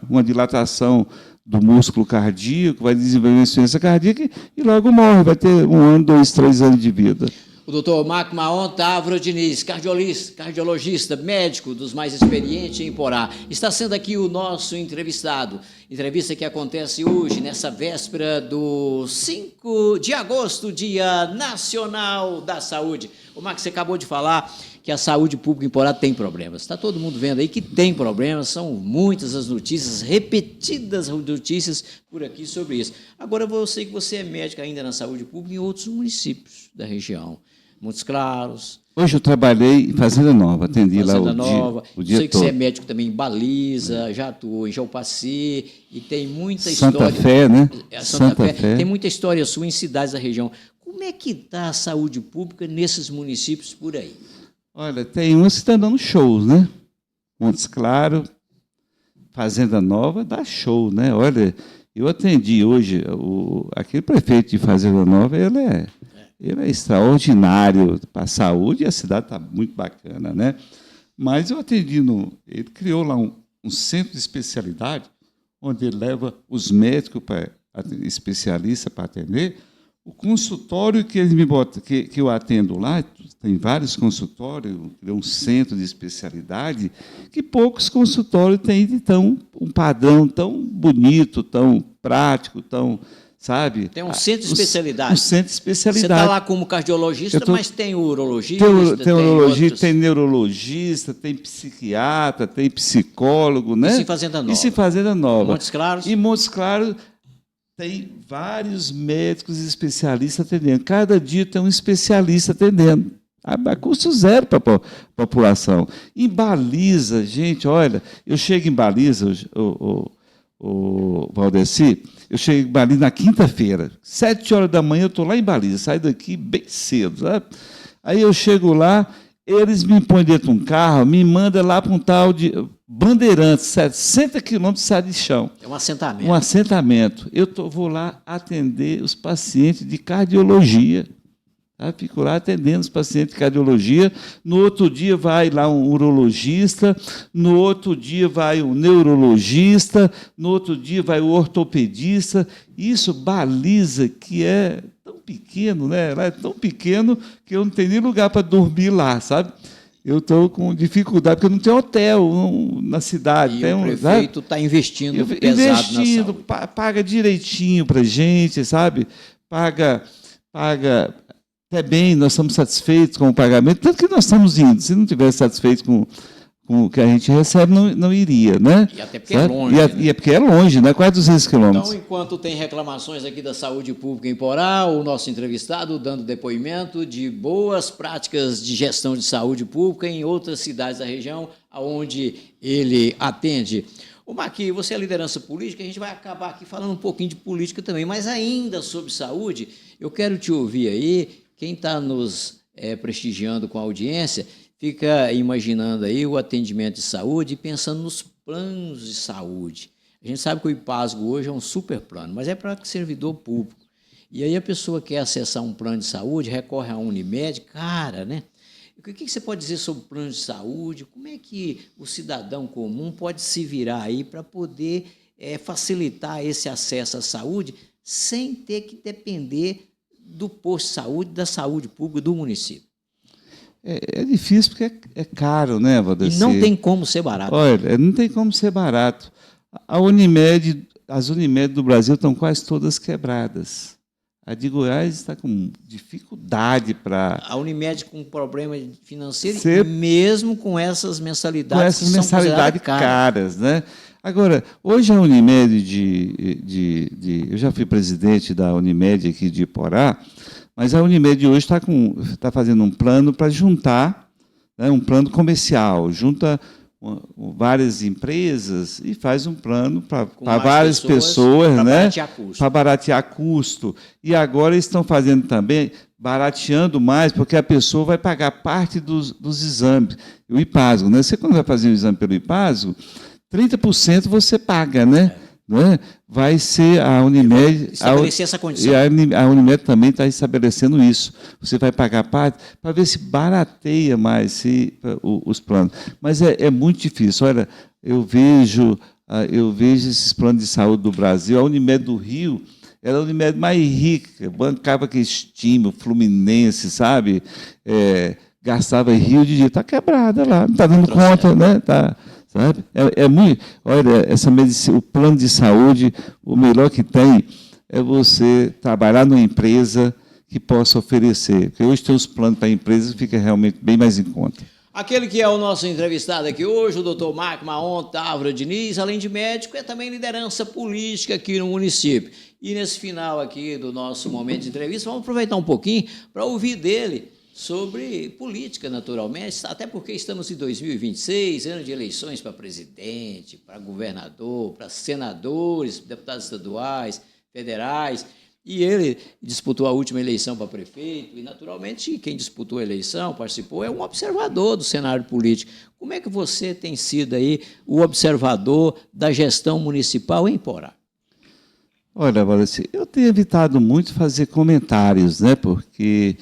uma dilatação do músculo cardíaco, vai desenvolver uma insuficiência cardíaca e logo morre, vai ter 1 ano, 2, 3 anos de vida. O doutor Marco Maon Távora Diniz, cardiologista, médico dos mais experientes em Iporá, está sendo aqui o nosso entrevistado. Entrevista que acontece hoje, nessa véspera do 5 de agosto, Dia Nacional da Saúde. O Marco, você acabou de falar que a saúde pública em Iporá tem problemas. Está todo mundo vendo aí que tem problemas, são muitas as notícias, repetidas notícias por aqui sobre isso. Agora, eu sei que você é médico ainda na saúde pública em outros municípios da região. Montes Claros. Hoje eu trabalhei em Fazenda Nova, atendi Fazenda lá Nova. o dia sei que todo. você é médico também em Baliza, já atuou em Jaupaci, e tem muita Santa história... Fé, né? Santa Fé. Tem muita história sua em cidades da região. Como é que está a saúde pública nesses municípios por aí? Olha, tem uns que estão dando shows, né? Montes Claros, Fazenda Nova, dá show, né? Olha, eu atendi hoje, aquele prefeito de Fazenda Nova, ele ele é extraordinário para a saúde e a cidade está muito bacana, né? Mas eu atendi ele criou lá um centro de especialidade, onde ele leva os médicos especialistas para atender. O consultório que ele me bota, que eu atendo lá, tem vários consultórios, é um centro de especialidade, que poucos consultórios têm um padrão tão bonito, tão prático, tão, sabe? Tem um centro de especialidade. Um centro de especialidade. Você está lá como cardiologista, mas tem urologista, tem urologista, outros... tem neurologista, tem psiquiatra, tem psicólogo, né? Isso em Fazenda Nova. Isso em Fazenda Nova. Montes Claros. Em Montes Claros tem vários médicos e especialistas atendendo. Cada dia tem um especialista atendendo. A custo zero para a população. Em Baliza, gente, olha, eu chego em Baliza, o Valdeci, eu chego em Baliza na quinta-feira, 7 horas da manhã, eu estou lá em Baliza, saio daqui bem cedo. Sabe? Aí eu chego lá, eles me põem dentro de um carro, me mandam lá para um tal de Bandeirantes, 60 quilômetros de estrada de chão. É um assentamento. Um assentamento. Eu vou lá atender os pacientes de cardiologia. Tá? Fico lá atendendo os pacientes de cardiologia. No outro dia vai lá um urologista, no outro dia vai um neurologista, no outro dia vai o ortopedista. Isso Baliza, que é tão pequeno, né? Lá é tão pequeno que eu não tenho nem lugar para dormir lá, sabe? Eu estou com dificuldade, porque eu não tenho hotel na cidade. E o prefeito está investindo pesado na saúde. Paga direitinho para a gente, sabe? Paga até bem, nós estamos satisfeitos com o pagamento, tanto que nós estamos indo. Se não tivesse satisfeito com o que a gente recebe, não iria, né? E até porque é longe. E é porque é longe, né? Quase 200 quilômetros. Então, enquanto tem reclamações aqui da saúde pública em Porá, o nosso entrevistado dando depoimento de boas práticas de gestão de saúde pública em outras cidades da região, onde ele atende. Ô, Maqui, você é liderança política, a gente vai acabar aqui falando um pouquinho de política também, mas ainda sobre saúde, eu quero te ouvir aí, quem está nos prestigiando com a audiência, fica imaginando aí o atendimento de saúde e pensando nos planos de saúde. A gente sabe que o IPASGO hoje é um super plano, mas é para servidor público. E aí a pessoa quer acessar um plano de saúde, recorre à Unimed, cara, né? O que você pode dizer sobre o plano de saúde? Como é que o cidadão comum pode se virar aí para poder facilitar esse acesso à saúde sem ter que depender do posto de saúde, da saúde pública do município? É difícil porque é caro, né, Valdeci? E não tem como ser barato. Olha, não tem como ser barato. As Unimed do Brasil estão quase todas quebradas. A de Goiás está com dificuldade para... A Unimed com problema financeiro, mesmo com essas mensalidades, com essas mensalidades caras, né? Agora, hoje a Unimed eu já fui presidente da Unimed aqui de Iporá, mas a Unimed hoje está fazendo um plano para juntar, né, um plano comercial, junta várias empresas e faz um plano para várias pessoas, né, para baratear custo. E agora estão fazendo também, barateando mais, porque a pessoa vai pagar parte dos exames. O IPASGO, né? Você, quando vai fazer um exame pelo IPASGO, 30% você paga, né? Não é? Vai ser a Unimed... Estabelecer essa condição. E a Unimed também está estabelecendo isso. Você vai pagar parte para ver se barateia mais os planos. Mas é muito difícil. Olha, eu vejo esses planos de saúde do Brasil. A Unimed do Rio era a Unimed mais rica, bancava que estima, Fluminense, sabe? Gastava em Rio de dia. Está quebrada lá, não está dando conta, né? Sabe? Muito. Olha, essa medicina, o plano de saúde, o melhor que tem é você trabalhar numa empresa que possa oferecer. Porque hoje tem os planos para empresas que fica realmente bem mais em conta. Aquele que é o nosso entrevistado aqui hoje, o doutor Marco Maon Távora Diniz, além de médico, é também liderança política aqui no município. E nesse final aqui do nosso momento de entrevista, vamos aproveitar um pouquinho para ouvir dele sobre política, naturalmente, até porque estamos em 2026, ano de eleições para presidente, para governador, para senadores, deputados estaduais, federais, e ele disputou a última eleição para prefeito, e, naturalmente, quem disputou a eleição, participou, é um observador do cenário político. Como é que você tem sido aí o observador da gestão municipal em Porá? Olha, Valdeci, eu tenho evitado muito fazer comentários, né? Porque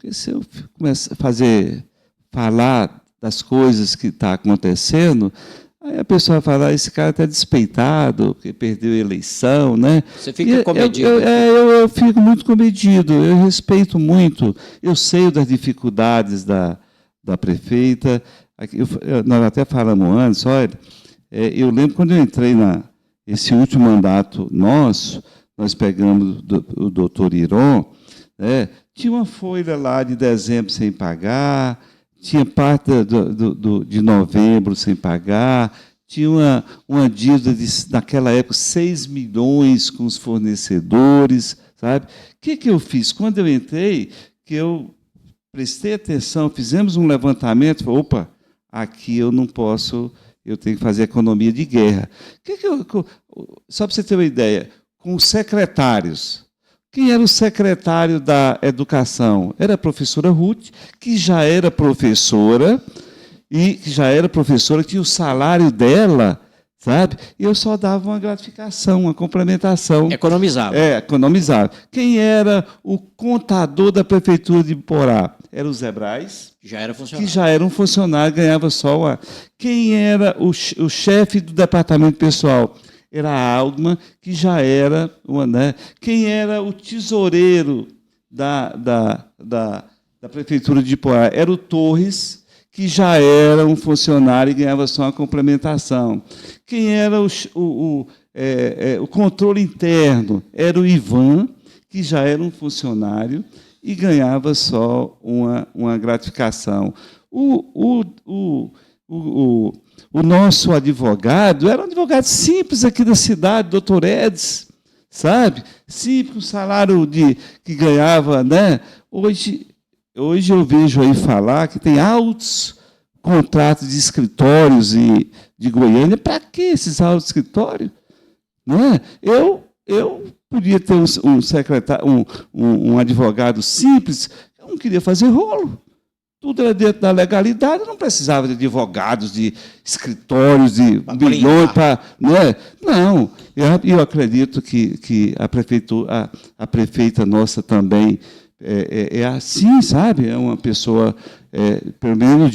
se eu começar falar das coisas que estão acontecendo, aí a pessoa vai falar, esse cara está despeitado, porque perdeu a eleição, né? Você fica comedido. Eu fico muito comedido, eu respeito muito, eu sei das dificuldades da prefeita. Nós até falamos antes, olha, eu lembro quando eu entrei esse último mandato nosso, nós pegamos o doutor Iron, né, tinha uma folha lá de dezembro sem pagar, tinha parte de novembro sem pagar, tinha uma dívida, naquela época, 6 milhões com os fornecedores, sabe? O que eu fiz? Quando eu entrei, que eu prestei atenção, fizemos um levantamento, falei, opa, aqui eu não posso, eu tenho que fazer economia de guerra. Só para você ter uma ideia, com os secretários, quem era o secretário da Educação? Era a professora Ruth, que já era professora, tinha o salário dela, sabe? E eu só dava uma gratificação, uma complementação. Economizava. Economizava. Quem era o contador da prefeitura de Iporá? Era o Zé Braz, já era funcionário. que já era um funcionário, ganhava só uma. Quem era o chefe do departamento pessoal? Era a Aldma, que já era uma. Né? Quem era o tesoureiro da prefeitura de Iporá? Era o Torres, que já era um funcionário e ganhava só uma complementação. Quem era o controle interno? Era o Ivan, que já era um funcionário e ganhava só uma gratificação. O nosso advogado era um advogado simples aqui da cidade, doutor Edes, sabe? Simples, o salário que ganhava, né? Hoje eu vejo aí falar que tem altos contratos de escritórios de Goiânia. Para que esses altos escritórios? Não é? Eu podia ter um secretário, um advogado simples, eu não queria fazer rolo. Tudo era dentro da legalidade, eu não precisava de advogados, de escritórios, de bilhões para. Não, eu acredito que a prefeita nossa também é assim, sabe? É uma pessoa, pelo menos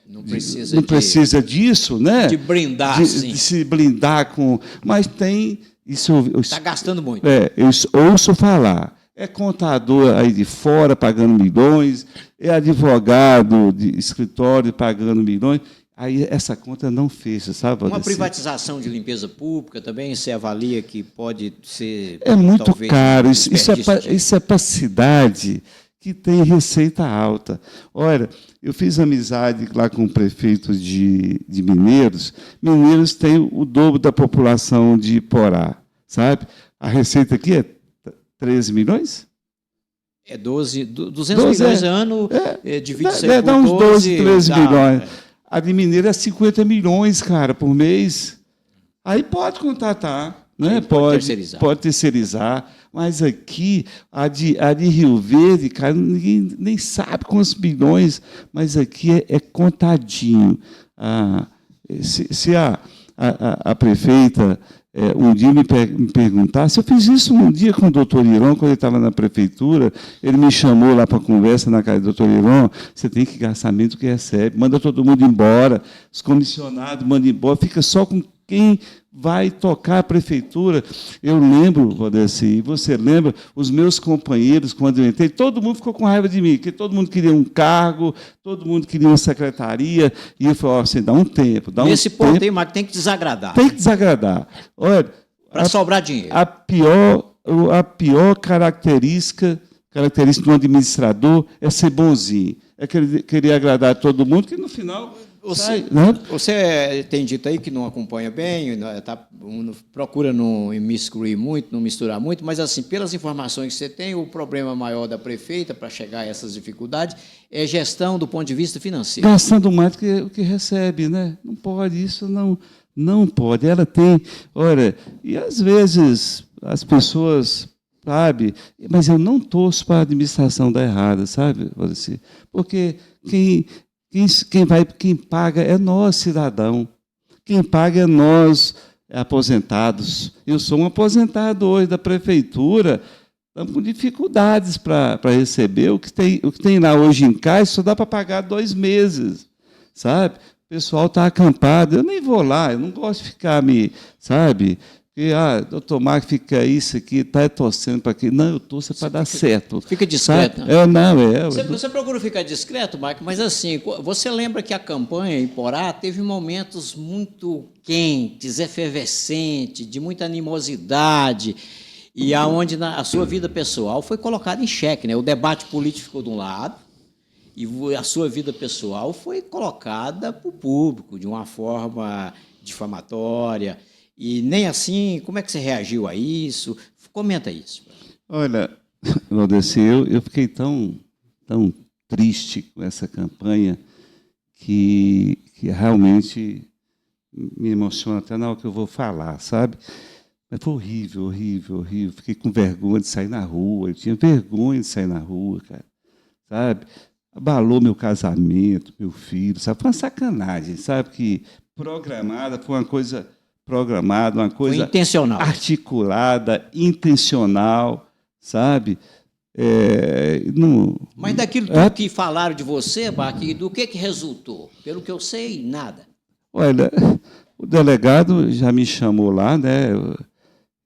não precisa disso, né? De brindar, sim. De se blindar com. Mas tem. Está gastando muito. Eu ouço falar. É contador aí de fora pagando milhões, é advogado de escritório pagando milhões. Aí essa conta não fecha, sabe? Uma privatização de limpeza pública também você avalia que pode ser. É muito caro. Isso é para cidade que tem receita alta. Olha, eu fiz amizade lá com o prefeito de Mineiros. Mineiros tem o dobro da população de Iporá, sabe? A receita aqui é 13 milhões? É 200 milhões ano, divide isso aí dá uns 12, 13 milhões. A de Mineiro é 50 milhões, cara, por mês. Aí pode contratar, né? Pode terceirizar. Mas aqui, a de Rio Verde, cara, ninguém nem sabe quantos bilhões, mas aqui é contadinho. Se a prefeita um dia me perguntasse, eu fiz isso um dia com o doutor Iron, quando ele estava na prefeitura, ele me chamou lá para conversa na casa do doutor Iron, você tem que gastar menos do que recebe, manda todo mundo embora, os comissionados mandam embora, fica só com quem vai tocar a prefeitura. Eu lembro, Valdeci, você lembra, os meus companheiros, quando eu entrei, todo mundo ficou com raiva de mim, porque todo mundo queria um cargo, todo mundo queria uma secretaria, e eu falei, você dá um tempo. Nesse ponto aí, mas tem que desagradar. Tem que desagradar. Olha, para sobrar dinheiro. A pior característica de um administrador é ser bonzinho, é querer agradar todo mundo, que no final... Você tem dito aí que não acompanha bem, procura não imiscuir muito, não misturar muito, mas, assim, pelas informações que você tem, o problema maior da prefeita para chegar a essas dificuldades é gestão do ponto de vista financeiro. Gastando mais do que recebe, né? Não pode, isso não pode. Ela tem... Olha, e às vezes as pessoas... Sabe? Mas eu não torço para a administração dar errada, sabe, Valdeci? Porque quem paga é nós, cidadão. Quem paga é nós, aposentados. Eu sou um aposentado hoje da prefeitura, estamos com dificuldades para receber. O que tem lá hoje em caixa só dá para pagar 2 meses, sabe? O pessoal está acampado, eu nem vou lá, eu não gosto de ficar sabe? Porque, doutor Marco fica isso aqui, está torcendo para aqui. Não, eu torço para dar certo. Fica discreto. Você procura ficar discreto, Marco, mas assim, você lembra que a campanha em Porá teve momentos muito quentes, efervescentes, de muita animosidade, e aonde a sua vida pessoal foi colocada em xeque, né? O debate político ficou de um lado, e a sua vida pessoal foi colocada para o público, de uma forma difamatória. E nem assim, como é que você reagiu a isso? Comenta isso. Olha, Valdeci, eu fiquei tão triste com essa campanha que realmente me emociona até na hora que eu vou falar, sabe? Mas foi horrível, horrível, horrível. Fiquei com vergonha de sair na rua, eu tinha vergonha de sair na rua, cara, sabe? Abalou meu casamento, meu filho, sabe? Foi uma sacanagem, sabe? Que programada, foi uma coisa programada, uma coisa intencional, articulada, intencional, sabe? Mas daquilo tudo que falaram de você, Marco, do que resultou? Pelo que eu sei, nada. Olha, o delegado já me chamou lá, né?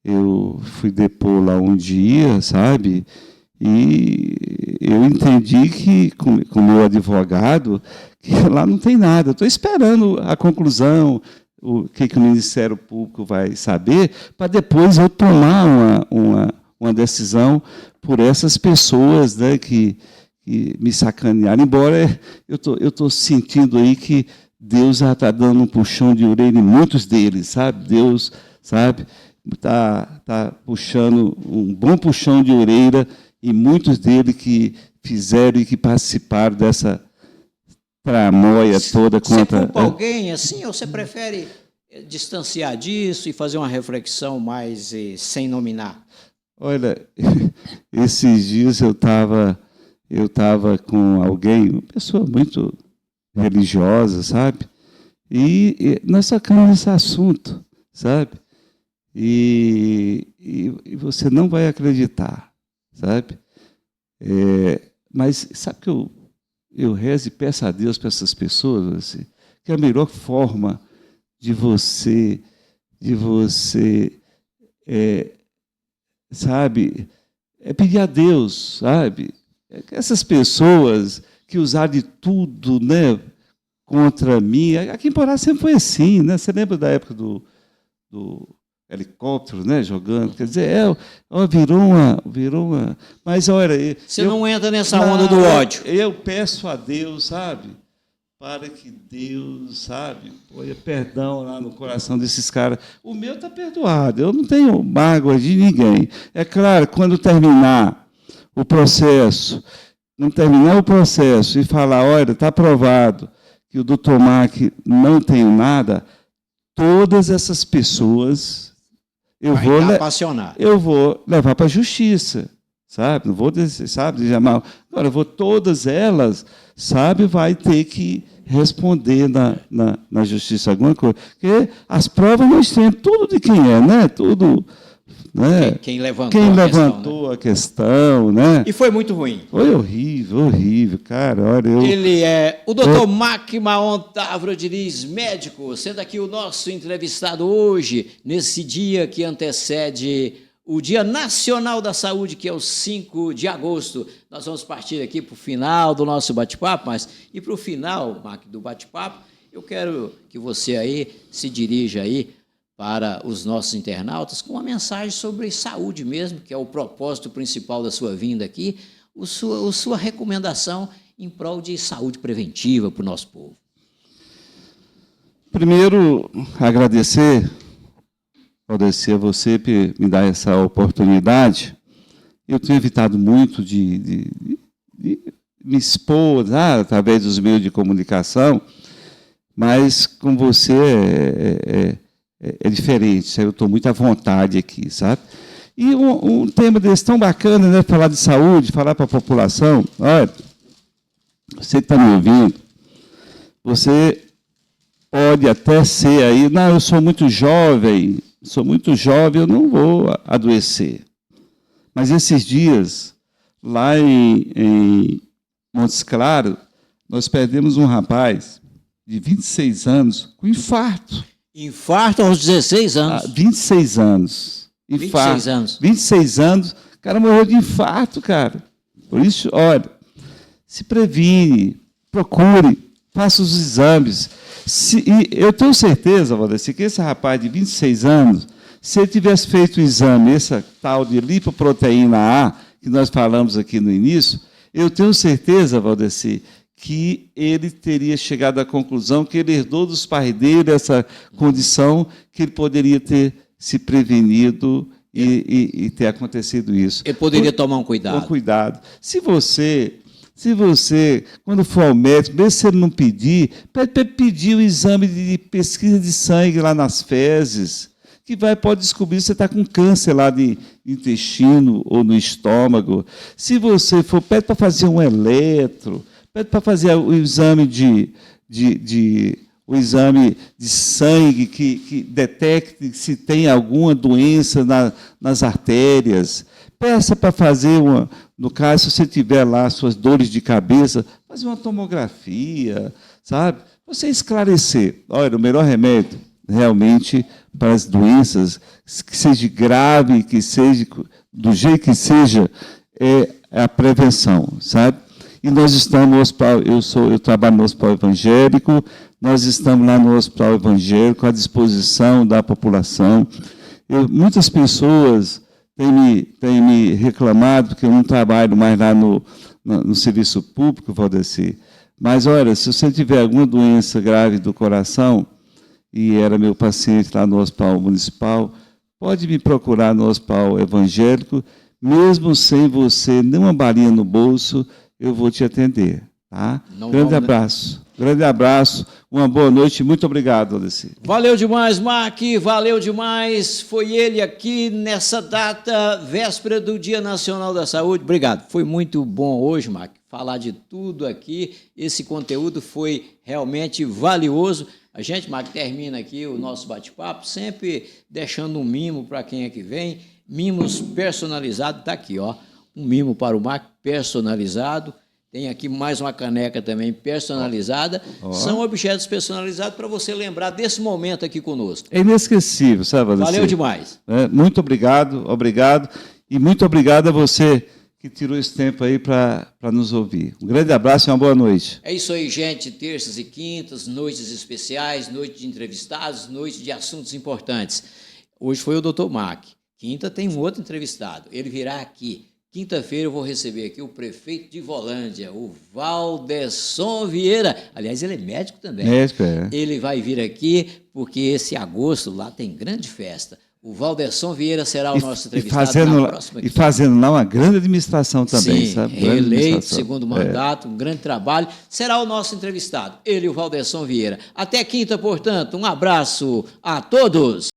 Eu fui depor lá um dia, sabe? E eu entendi que, com o meu advogado, que lá não tem nada. Estou esperando a conclusão, o que o Ministério Público vai saber, para depois eu tomar uma decisão por essas pessoas, né, que me sacanearam. Embora eu estou sentindo aí que Deus já está dando um puxão de orelha em muitos deles, sabe? Deus, sabe, está puxando um bom puxão de orelha em muitos deles que fizeram e que participaram dessa tramóia toda contra... Você culpa alguém assim, ou você prefere distanciar disso e fazer uma reflexão mais sem nominar? Olha, esses dias eu estava com alguém, uma pessoa muito religiosa, sabe? E nós tocamos nesse assunto, sabe? E você não vai acreditar, sabe? Mas sabe que eu rezo e peço a Deus para essas pessoas, assim, que a melhor forma de você sabe, é pedir a Deus, sabe? Essas pessoas que usaram de tudo, né, contra mim. Aqui em Porá sempre foi assim, né? Você lembra da época do helicóptero, né, jogando? Quer dizer, virou uma... Mas, olha... Você não entra nessa onda do ódio. Eu peço a Deus, sabe, para que Deus, sabe, ponha perdão lá no coração desses caras. O meu está perdoado, eu não tenho mágoa de ninguém. É claro, quando terminar o processo, e falar, olha, está aprovado que o doutor Mark não tem nada, todas essas pessoas eu vou levar para a justiça, sabe? Não vou, sabe, jamais. Agora, todas elas, sabe, vai ter que responder na justiça alguma coisa. Porque as provas nós temos tudo de quem é, né? Tudo, né? Quem levantou a questão, né? E foi muito ruim. Foi horrível, horrível, cara. Olha, Ele é o doutor Mark Mahon Távora Diniz, médico, sendo aqui o nosso entrevistado hoje, nesse dia que antecede o Dia Nacional da Saúde, que é o 5 de agosto. Nós vamos partir aqui para o final do nosso bate-papo, e para o final, Mark, do bate-papo, eu quero que você aí se dirija aí para os nossos internautas com uma mensagem sobre saúde mesmo, que é o propósito principal da sua vinda aqui, sua recomendação em prol de saúde preventiva para o nosso povo. Primeiro, agradecer a você por me dar essa oportunidade. Eu tenho evitado muito de me expor através dos meios de comunicação, mas com você é diferente, eu estou muito à vontade aqui, sabe? E um tema desse tão bacana, né? Falar de saúde, falar para a população. Olha, você que está me ouvindo, você pode até ser aí, não, eu sou muito jovem, eu não vou adoecer. Mas esses dias, lá em Montes Claros, nós perdemos um rapaz de 26 anos com infarto. Infarto aos 16 anos. 26 anos. Infarto. 26 anos. 26 anos, o cara morreu de infarto, cara. Por isso, olha, se previne, procure, faça os exames. E eu tenho certeza, Valdeci, que esse rapaz de 26 anos, se ele tivesse feito o exame, essa tal de lipoproteína A, que nós falamos aqui no início, eu tenho certeza, Valdeci, que ele teria chegado à conclusão que ele herdou dos pais dele essa condição, que ele poderia ter se prevenido e ter acontecido isso. Ele poderia tomar um cuidado. Um cuidado. Se você, quando for ao médico, mesmo se ele não pedir, pede para ele pedir o exame de pesquisa de sangue lá nas fezes, que pode descobrir se você está com câncer lá de intestino ou no estômago. Se você for, pede para fazer um eletro, pede para fazer o exame o exame de sangue que detecte se tem alguma doença nas artérias. Peça para fazer no caso, se você tiver lá suas dores de cabeça, fazer uma tomografia, sabe? Você esclarecer. Olha, o melhor remédio, realmente, para as doenças, que seja grave, que seja do jeito que seja, é a prevenção, sabe? E nós estamos no hospital, eu trabalho no hospital evangélico, nós estamos lá no hospital evangélico à disposição da população. Muitas pessoas têm me reclamado que eu não trabalho mais lá no serviço público, Valdeci. Mas, olha, se você tiver alguma doença grave do coração, e era meu paciente lá no hospital municipal, pode me procurar no hospital evangélico, mesmo sem você, nenhuma balinha no bolso, eu vou te atender. Tá? Grande abraço, uma boa noite, muito obrigado, Valdeci. Valeu demais, Mac, valeu demais. Foi ele aqui nessa data, véspera do Dia Nacional da Saúde. Obrigado, foi muito bom hoje, Mac, falar de tudo aqui. Esse conteúdo foi realmente valioso. A gente, Mac, termina aqui o nosso bate-papo, sempre deixando um mimo para quem é que vem. Mimos personalizados, está aqui, ó. Um mimo para o Mac personalizado. Tem aqui mais uma caneca também personalizada. São objetos personalizados para você lembrar desse momento aqui conosco. É inesquecível, sabe, Valdeci? Valeu demais. Muito obrigado. E muito obrigado a você que tirou esse tempo aí para nos ouvir. Um grande abraço e uma boa noite. É isso aí, gente. Terças e quintas, noites especiais, noite de entrevistados, noite de assuntos importantes. Hoje foi o Dr. Mac. Quinta tem um outro entrevistado. Ele virá aqui. Quinta-feira eu vou receber aqui o prefeito de Volândia, o Valderson Vieira. Aliás, ele é médico também. Médico, é. Ele vai vir aqui porque esse agosto lá tem grande festa. O Valderson Vieira será o nosso entrevistado na próxima quinta. E fazendo lá uma grande administração também, sim, sabe? Reeleito, segundo mandato, um grande trabalho. Será o nosso entrevistado, ele e o Valderson Vieira. Até quinta, portanto, um abraço a todos.